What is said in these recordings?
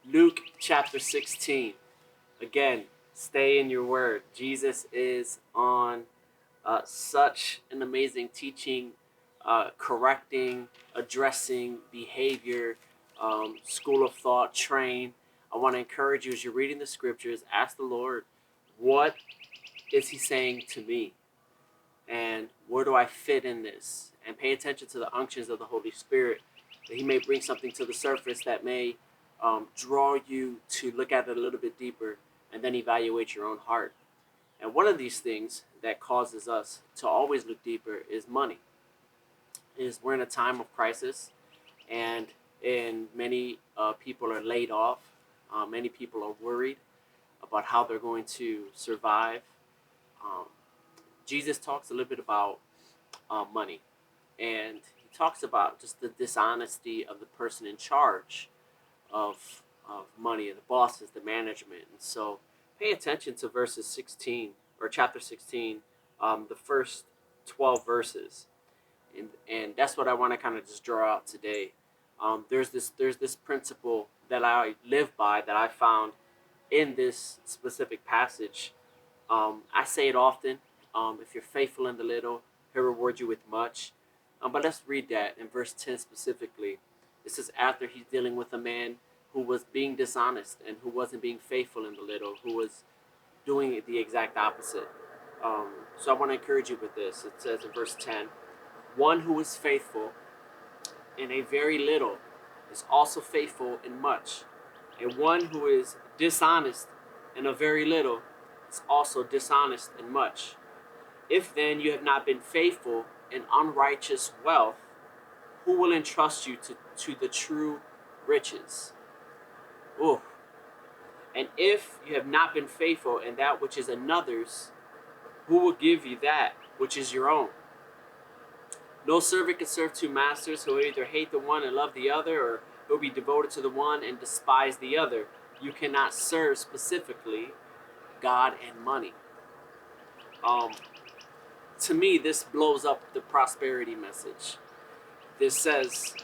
Luke chapter 16. Again, stay in your word. Jesus is on such an amazing teaching, correcting, addressing behavior, school of thought, train. I want to encourage you as you're reading the scriptures, ask the Lord, what is he saying to me? And where do I fit in this? And pay attention to the unctions of the Holy Spirit, that he may bring something to the surface that may draw you to look at it a little bit deeper and then evaluate your own heart. And one of these things that causes us to always look deeper is money. Is we're in a time of crisis, and many people are laid off. Many people are worried about how they're going to survive. Um, Jesus talks a little bit about money, and he talks about just the dishonesty of the person in charge of money, the bosses, the management. And so pay attention to verses 16 or chapter 16, the first 12 verses. And that's what I want to kind of just draw out today. There's this principle that I live by that I found in this specific passage. I say it often. If you're faithful in the little, he'll reward you with much. But let's read that in verse 10 specifically. This is after he's dealing with a man who was being dishonest and who wasn't being faithful in the little, who was doing the exact opposite. So I want to encourage you with this. It says in verse 10, one who is faithful in a very little is also faithful in much. And one who is dishonest in a very little is also dishonest in much. If then you have not been faithful in unrighteous wealth, who will entrust you to the true riches? Ooh. And if you have not been faithful in that which is another's, who will give you that which is your own? No servant can serve two masters. He'll either hate the one and love the other, or he'll be devoted to the one and despise the other. You cannot serve specifically God and money. To me, this blows up the prosperity message. This says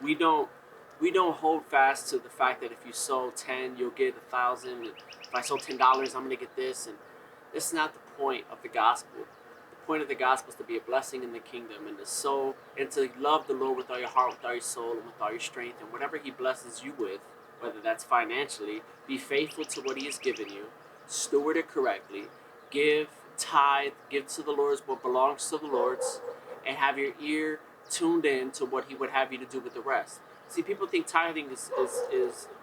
we don't hold fast to the fact that if you sow 10, you'll get 1,000. If I sow $10, I'm gonna get this, and this is not the point of the gospel. The point of the gospel is to be a blessing in the kingdom and to sow and to love the Lord with all your heart, with all your soul, and with all your strength, and whatever He blesses you with, whether that's financially, be faithful to what He has given you, steward it correctly, give, tithe, give to the Lord's what belongs to the Lord's, and have your ear tuned in to what He would have you to do with the rest. See, people think tithing is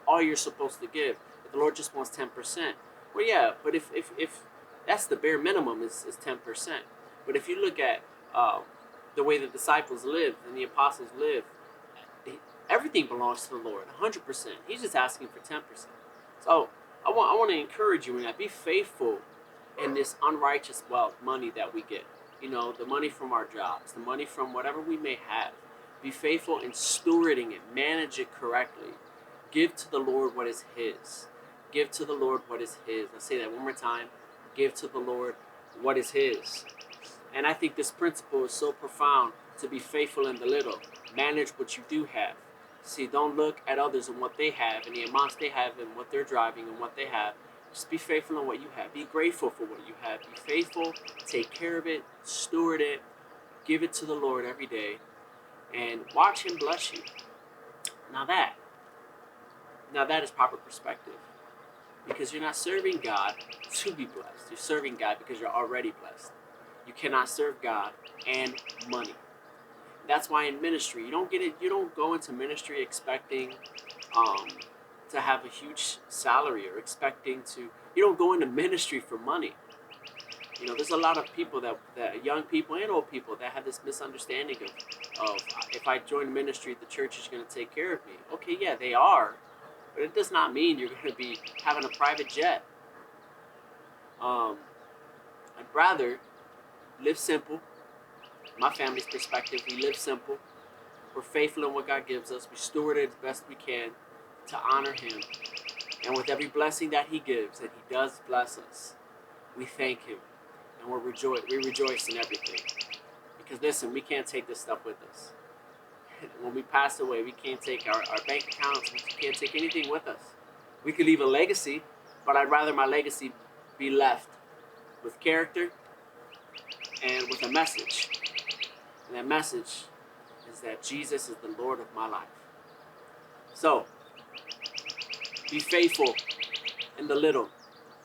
all you're supposed to give. But the Lord just wants 10%. Well, yeah, but if that's the bare minimum is 10%. But if you look at the way the disciples lived and the apostles lived, everything belongs to the Lord, 100%. He's just asking for 10%. So I want to encourage you in that. Be faithful in this unrighteous wealth, money that we get. You know, the money from our jobs, the money from whatever we may have. Be faithful in stewarding it, manage it correctly. Give to the Lord what is His. Give to the Lord what is His. I'll say that one more time. Give to the Lord what is His. And I think this principle is so profound, to be faithful in the little. Manage what you do have. See, don't look at others and what they have and the amounts they have and what they're driving and what they have. Just be faithful in what you have. Be grateful for what you have. Be faithful. Take care of it. Steward it. Give it to the Lord every day. And watch Him bless you. Now that is proper perspective. Because you're not serving God to be blessed. You're serving God because you're already blessed. You cannot serve God and money. That's why in ministry, you don't go into ministry expecting to have a huge salary or you don't go into ministry for money. You know, there's a lot of people that young people and old people that have this misunderstanding of if I join ministry, the church is going to take care of me. Okay, yeah, they are, but it does not mean you're going to be having a private jet. I'd rather live simple. My family's perspective, we live simple. We're faithful in what God gives us. We steward it as best we can to honor Him. And with every blessing that He gives, and He does bless us, we thank Him. And we rejoice in everything. Because listen, we can't take this stuff with us. When we pass away, we can't take our bank accounts, we can't take anything with us. We could leave a legacy, but I'd rather my legacy be left with character and with a message. And that message is that Jesus is the Lord of my life. So, be faithful in the little,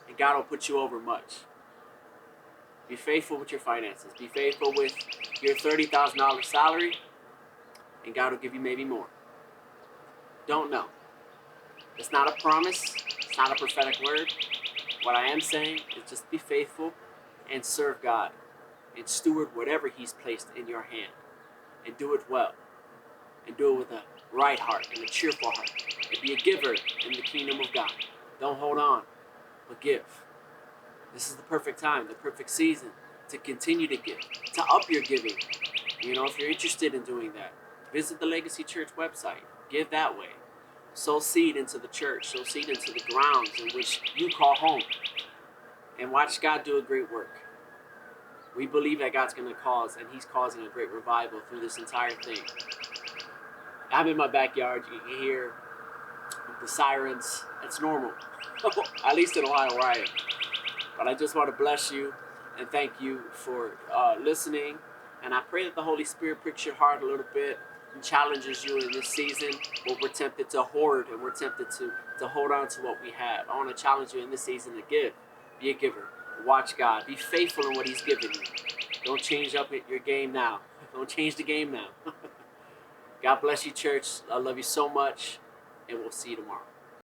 and God will put you over much. Be faithful with your finances. Be faithful with your $30,000 salary, and God will give you maybe more. Don't know. It's not a promise. It's not a prophetic word. What I am saying is just be faithful and serve God and steward whatever He's placed in your hand, and do it well, and do it with a right heart and a cheerful heart, and be a giver in the kingdom of God. Don't hold on, but give. This is the perfect time, the perfect season to continue to give, to up your giving. You know, if you're interested in doing that, visit the Legacy Church website. Give that way. Sow seed into the church. Sow seed into the grounds in which you call home. And watch God do a great work. We believe that God's going to cause, and He's causing a great revival through this entire thing. I'm in my backyard. You can hear the sirens. It's normal, at least in Ohio where I am. But I just want to bless you and thank you for listening. And I pray that the Holy Spirit pricks your heart a little bit and challenges you in this season where we're tempted to hoard and we're tempted to hold on to what we have. I want to challenge you in this season to give. Be a giver. Watch God. Be faithful in what He's given you. Don't change up your game now. Don't change the game now. God bless you, church. I love you so much, and we'll see you tomorrow.